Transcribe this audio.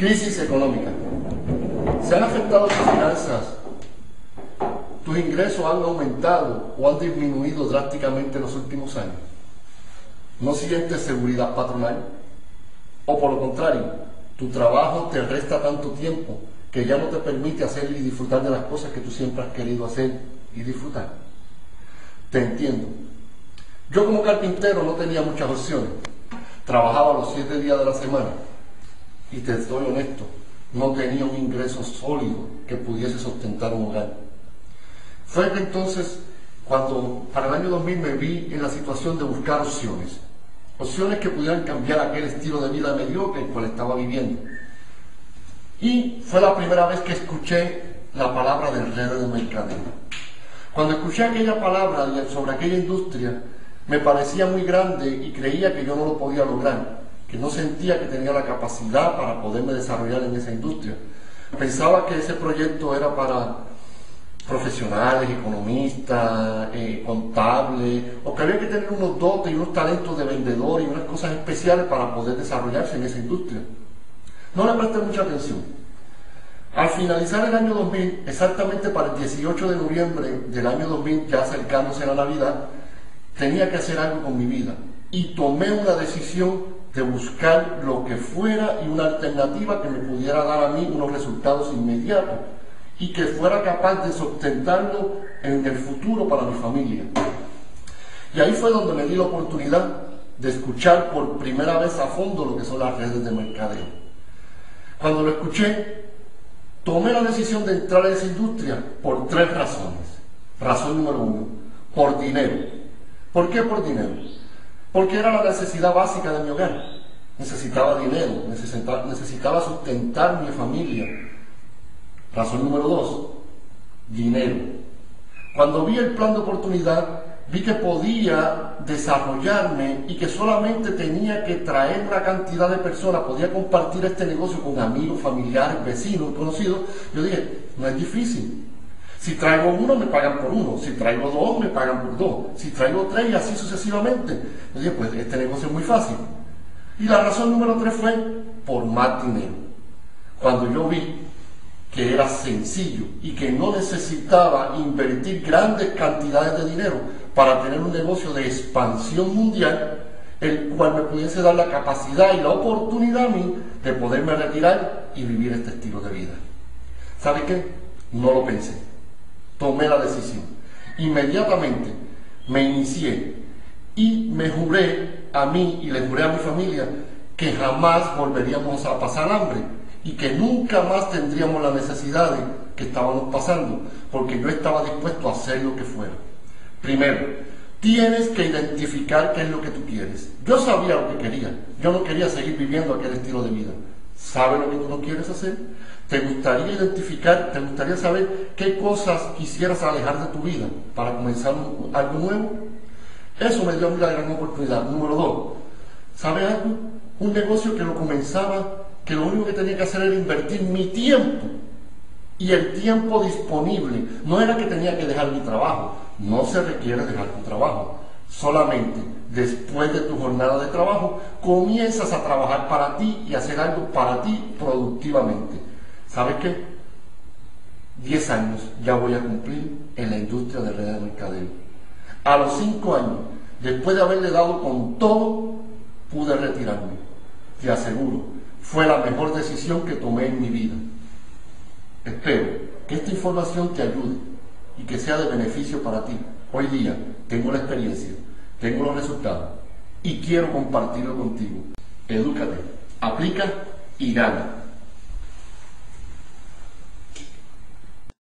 Crisis económica. ¿Se han afectado tus finanzas? ¿Tus ingresos han aumentado o han disminuido drásticamente en los últimos años? ¿No sientes seguridad patronal? ¿O por lo contrario, tu trabajo te resta tanto tiempo que ya no te permite hacer y disfrutar de las cosas que tú siempre has querido hacer y disfrutar? Te entiendo. Yo como carpintero no tenía muchas opciones. Trabajaba los 7 días de la semana y te estoy honesto, no tenía un ingreso sólido que pudiese sostentar un hogar. Fue que entonces, cuando para el año 2000 me vi en la situación de buscar opciones que pudieran cambiar aquel estilo de vida mediocre el cual estaba viviendo. Y fue la primera vez que escuché la palabra del red de mercadeo. Cuando escuché aquella palabra sobre aquella industria, me parecía muy grande y creía que yo no lo podía lograr, que no sentía que tenía la capacidad para poderme desarrollar en esa industria. Pensaba que ese proyecto era para profesionales, economistas, contables, o que había que tener unos dotes y unos talentos de vendedor y unas cosas especiales para poder desarrollarse en esa industria. No le presté mucha atención. Al finalizar el año 2000, exactamente para el 18 de noviembre del año 2000, ya acercándose a la Navidad, tenía que hacer algo con mi vida y tomé una decisión de buscar lo que fuera y una alternativa que me pudiera dar a mí unos resultados inmediatos y que fuera capaz de sustentarlo en el futuro para mi familia. Y ahí fue donde me di la oportunidad de escuchar por primera vez a fondo lo que son las redes de mercadeo. Cuando lo escuché, tomé la decisión de entrar en esa industria por 3 razones. Razón número 1, por dinero. ¿Por qué por dinero? Porque era la necesidad básica de mi hogar. Necesitaba dinero, necesitaba sustentar mi familia. Razón número 2, dinero. Cuando vi el plan de oportunidad, vi que podía desarrollarme y que solamente tenía que traer una cantidad de personas, podía compartir este negocio con amigos, familiares, vecinos, conocidos. Yo dije, no es difícil. Si traigo 1, me pagan por 1. Si traigo 2, me pagan por 2. Si traigo 3 y así sucesivamente. Yo dije, pues este negocio es muy fácil. Y la razón número 3 fue por más dinero. Cuando yo vi que era sencillo y que no necesitaba invertir grandes cantidades de dinero para tener un negocio de expansión mundial, el cual me pudiese dar la capacidad y la oportunidad a mí de poderme retirar y vivir este estilo de vida. ¿Sabe qué? No lo pensé. Tomé la decisión. Inmediatamente me inicié y me juré a mí y le juré a mi familia que jamás volveríamos a pasar hambre y que nunca más tendríamos las necesidades que estábamos pasando, porque yo estaba dispuesto a hacer lo que fuera. Primero, tienes que identificar qué es lo que tú quieres. Yo sabía lo que quería. Yo no quería seguir viviendo aquel estilo de vida. ¿Sabes lo que tú no quieres hacer? ¿Te gustaría identificar, te gustaría saber qué cosas quisieras alejar de tu vida para comenzar algo nuevo? Eso me dio a mí la gran oportunidad. Número 2, ¿sabes algo? Un negocio que lo comenzaba, que lo único que tenía que hacer era invertir mi tiempo y el tiempo disponible. No era que tenía que dejar mi trabajo. No se requiere dejar tu trabajo. Solamente después de tu jornada de trabajo comienzas a trabajar para ti y hacer algo para ti productivamente. ¿Sabes qué? 10 años ya voy a cumplir en la industria de redes de mercadeo. A los 5 años, después de haberle dado con todo, pude retirarme. Te aseguro, fue la mejor decisión que tomé en mi vida. Espero que esta información te ayude y que sea de beneficio para ti. Hoy día tengo la experiencia, tengo los resultados y quiero compartirlo contigo. Edúcate, aplica y gana.